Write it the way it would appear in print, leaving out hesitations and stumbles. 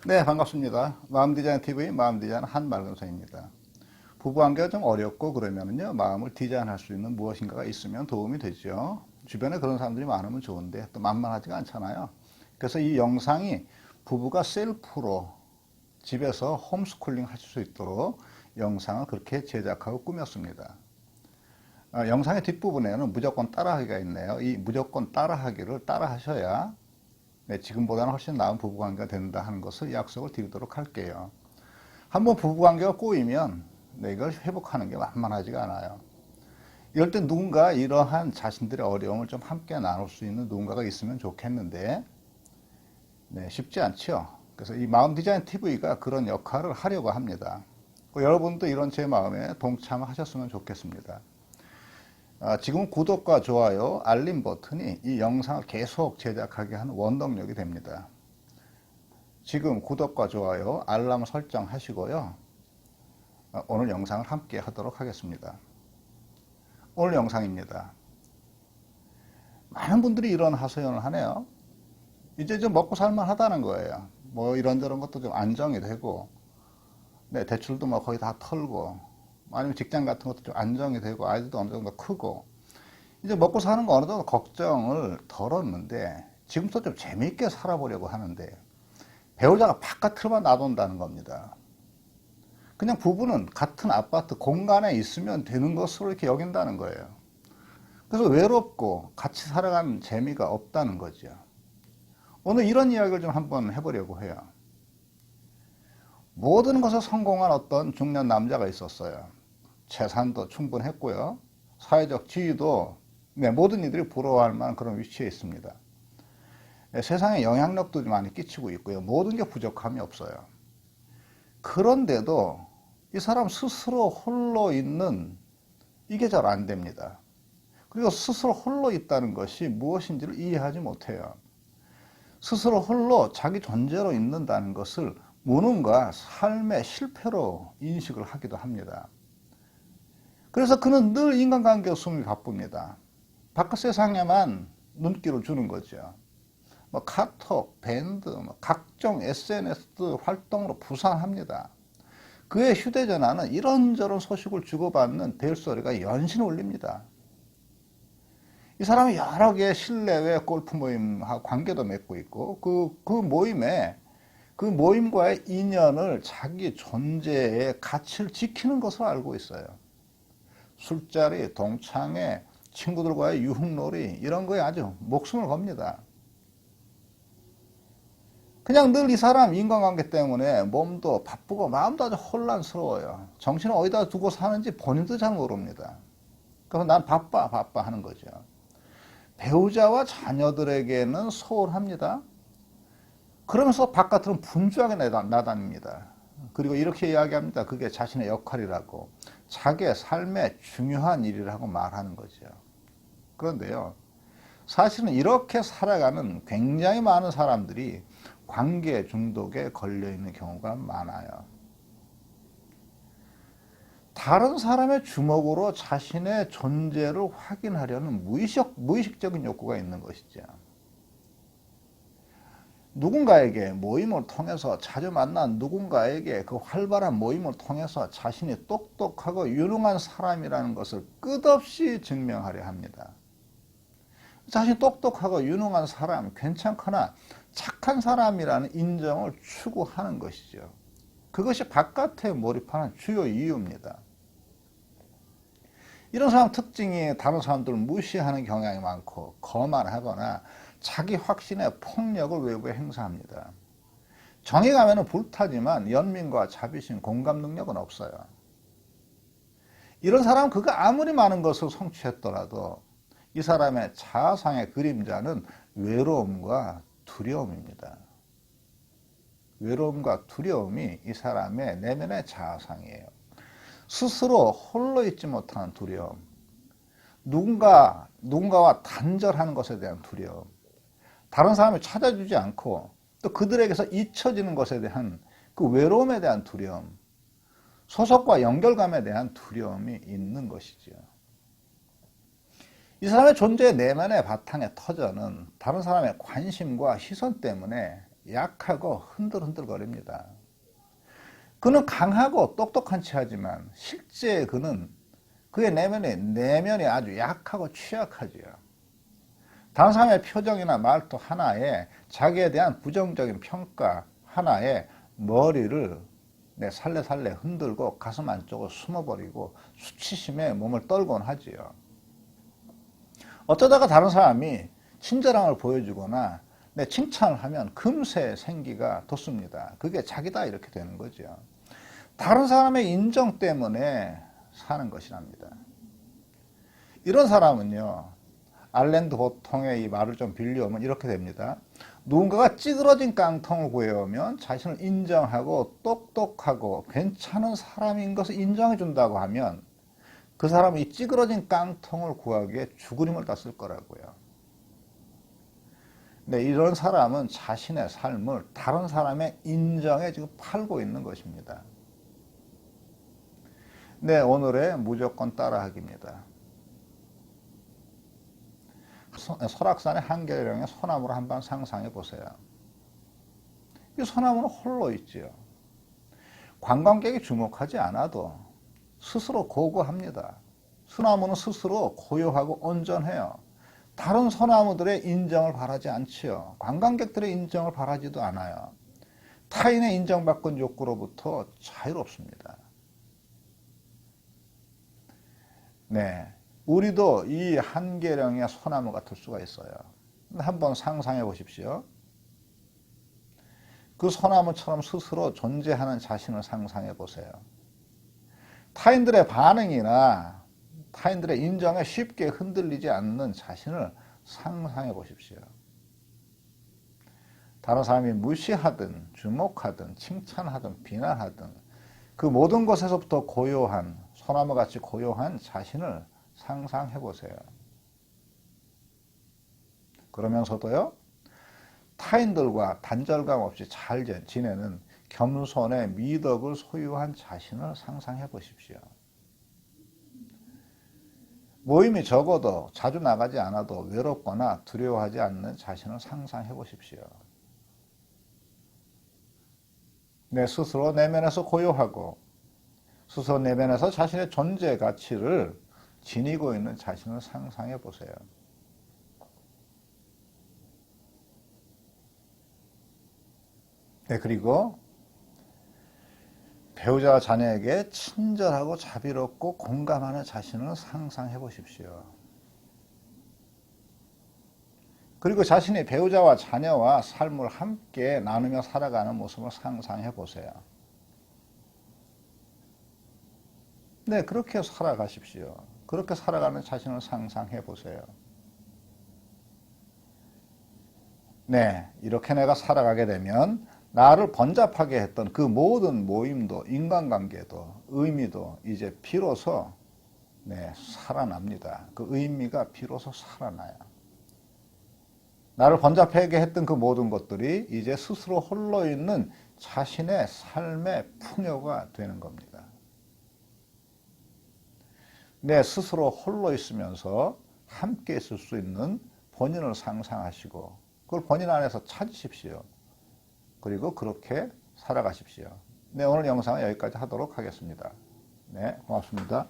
네, 반갑습니다. 마음디자인TV 마음디자인 한말근서입니다. 부부관계가 좀 어렵고 그러면은요, 마음을 디자인할 수 있는 무엇인가가 있으면 도움이 되죠. 주변에 그런 사람들이 많으면 좋은데 또 만만하지가 않잖아요. 그래서 이 영상이 부부가 셀프로 집에서 홈스쿨링 하실 수 있도록 영상을 그렇게 제작하고 꾸몄습니다. 영상의 뒷부분에는 무조건 따라하기가 있네요. 이 무조건 따라하기를 따라하셔야 네, 지금보다는 훨씬 나은 부부관계가 된다 하는 것을 약속을 드리도록 할게요. 한번 부부관계가 꼬이면 네, 이걸 회복하는 게 만만하지가 않아요. 이럴 때 누군가 이러한 자신들의 어려움을 좀 함께 나눌 수 있는 누군가가 있으면 좋겠는데 네, 쉽지 않죠. 그래서 이 마음 디자인 TV가 그런 역할을 하려고 합니다. 여러분도 이런 제 마음에 동참하셨으면 좋겠습니다. 지금 구독과 좋아요, 알림 버튼이 이 영상을 계속 제작하게 하는 원동력이 됩니다. 지금 구독과 좋아요, 알람 설정하시고요. 오늘 영상을 함께 하도록 하겠습니다. 오늘 영상입니다. 많은 분들이 이런 하소연을 하네요. 이제 좀 먹고 살만 하다는 거예요. 뭐 이런저런 것도 좀 안정이 되고, 네, 대출도 뭐 거의 다 털고, 아니면 직장 같은 것도 좀 안정이 되고, 아이들도 어느 정도 크고, 이제 먹고 사는 거 어느 정도 걱정을 덜었는데, 지금부터 좀 재미있게 살아보려고 하는데, 배우자가 바깥으로만 놔둔다는 겁니다. 그냥 부부는 같은 아파트 공간에 있으면 되는 것으로 이렇게 여긴다는 거예요. 그래서 외롭고 같이 살아가는 재미가 없다는 거죠. 오늘 이런 이야기를 좀 한번 해보려고 해요. 모든 것에 성공한 어떤 중년 남자가 있었어요. 재산도 충분했고요. 사회적 지위도 네, 모든 이들이 부러워할 만한 그런 위치에 있습니다. 네, 세상에 영향력도 많이 끼치고 있고요. 모든 게 부족함이 없어요. 그런데도 이 사람 스스로 홀로 있는 이게 잘 안 됩니다. 그리고 스스로 홀로 있다는 것이 무엇인지를 이해하지 못해요. 스스로 홀로 자기 존재로 있는다는 것을 무능과 삶의 실패로 인식을 하기도 합니다. 그래서 그는 늘 인간관계 숨이 바쁩니다. 바깥 세상에만 눈길을 주는 거죠. 뭐 카톡, 밴드, 뭐 각종 SNS 활동으로 부상합니다. 그의 휴대전화는 이런저런 소식을 주고받는 벨소리가 연신 울립니다. 이 사람이 여러 개의 실내외 골프 모임하고 관계도 맺고 있고 그 모임과의 인연을 자기 존재의 가치를 지키는 것으로 알고 있어요. 술자리, 동창회, 친구들과의 유흥놀이 이런 거에 아주 목숨을 겁니다. 그냥 늘 이 사람 인간관계 때문에 몸도 바쁘고 마음도 아주 혼란스러워요. 정신을 어디다 두고 사는지 본인도 잘 모릅니다. 그래서 난 바빠 하는 거죠. 배우자와 자녀들에게는 소홀합니다. 그러면서 바깥으로는 분주하게 나다닙니다. 그리고 이렇게 이야기합니다. 그게 자신의 역할이라고. 자기의 삶의 중요한 일이라고 말하는 거죠. 그런데요, 사실은 이렇게 살아가는 굉장히 많은 사람들이 관계 중독에 걸려 있는 경우가 많아요. 다른 사람의 주목으로 자신의 존재를 확인하려는 무의식적인 욕구가 있는 것이죠. 누군가에게 모임을 통해서 자주 만난 누군가에게 그 활발한 모임을 통해서 자신이 똑똑하고 유능한 사람이라는 것을 끝없이 증명하려 합니다. 자신이 똑똑하고 유능한 사람, 괜찮거나 착한 사람이라는 인정을 추구하는 것이죠. 그것이 바깥에 몰입하는 주요 이유입니다. 이런 사람 특징이 다른 사람들을 무시하는 경향이 많고 거만하거나 자기 확신의 폭력을 외부에 행사합니다. 정의감에는 불타지만 연민과 자비심, 공감 능력은 없어요. 이런 사람은 그가 아무리 많은 것을 성취했더라도 이 사람의 자아상의 그림자는 외로움과 두려움입니다. 외로움과 두려움이 이 사람의 내면의 자아상이에요. 스스로 홀로 있지 못하는 두려움, 누군가와 단절하는 것에 대한 두려움, 다른 사람이 찾아주지 않고 또 그들에게서 잊혀지는 것에 대한 그 외로움에 대한 두려움, 소속과 연결감에 대한 두려움이 있는 것이죠. 이 사람의 존재의 내면의 바탕의 터전은 다른 사람의 관심과 시선 때문에 약하고 흔들흔들거립니다. 그는 강하고 똑똑한 체하지만 실제 그는 그의 내면이 아주 약하고 취약하지요. 다른 사람의 표정이나 말투 하나에 자기에 대한 부정적인 평가 하나에 머리를 살래살래 흔들고 가슴 안쪽으로 숨어버리고 수치심에 몸을 떨곤 하지요. 어쩌다가 다른 사람이 친절함을 보여주거나 칭찬을 하면 금세 생기가 돋습니다. 그게 자기다 이렇게 되는 거죠. 다른 사람의 인정 때문에 사는 것이랍니다. 이런 사람은요, 알렌드 보통의 이 말을 좀 빌려오면 이렇게 됩니다. 누군가가 찌그러진 깡통을 구해오면 자신을 인정하고 똑똑하고 괜찮은 사람인 것을 인정해 준다고 하면 그 사람은 이 찌그러진 깡통을 구하기에 죽을 힘을 다 쓸 거라고요. 네, 이런 사람은 자신의 삶을 다른 사람의 인정에 지금 팔고 있는 것입니다. 네, 오늘의 무조건 따라하기입니다. 설악산의 한계령의 소나무를 한번 상상해 보세요. 이 소나무는 홀로 있지요. 관광객이 주목하지 않아도 스스로 고고합니다. 소나무는 스스로 고요하고 온전해요. 다른 소나무들의 인정을 바라지 않지요. 관광객들의 인정을 바라지도 않아요. 타인의 인정받는 욕구로부터 자유롭습니다. 네, 우리도 이 한계령의 소나무 같을 수가 있어요. 한번 상상해 보십시오. 그 소나무처럼 스스로 존재하는 자신을 상상해 보세요. 타인들의 반응이나 타인들의 인정에 쉽게 흔들리지 않는 자신을 상상해 보십시오. 다른 사람이 무시하든 주목하든 칭찬하든 비난하든 그 모든 것에서부터 고요한 소나무같이 고요한 자신을 상상해 보세요. 그러면서도요, 타인들과 단절감 없이 잘 지내는 겸손의 미덕을 소유한 자신을 상상해 보십시오. 모임이 적어도 자주 나가지 않아도 외롭거나 두려워하지 않는 자신을 상상해 보십시오. 내 스스로 내면에서 고요하고 스스로 내면에서 자신의 존재 가치를 지니고 있는 자신을 상상해 보세요. 네, 그리고 배우자와 자녀에게 친절하고 자비롭고 공감하는 자신을 상상해 보십시오. 그리고 자신이 배우자와 자녀와 삶을 함께 나누며 살아가는 모습을 상상해 보세요. 네, 그렇게 살아가십시오. 그렇게 살아가는 자신을 상상해 보세요. 네, 이렇게 내가 살아가게 되면 나를 번잡하게 했던 그 모든 모임도 인간관계도 의미도 이제 비로소 살아납니다. 그 의미가 비로소 살아나요. 나를 번잡하게 했던 그 모든 것들이 이제 스스로 홀로 있는 자신의 삶의 풍요가 되는 겁니다. 내 스스로 홀로 있으면서 함께 있을 수 있는 본인을 상상하시고 그걸 본인 안에서 찾으십시오. 그리고 그렇게 살아가십시오. 네, 오늘 영상은 여기까지 하도록 하겠습니다. 네, 고맙습니다.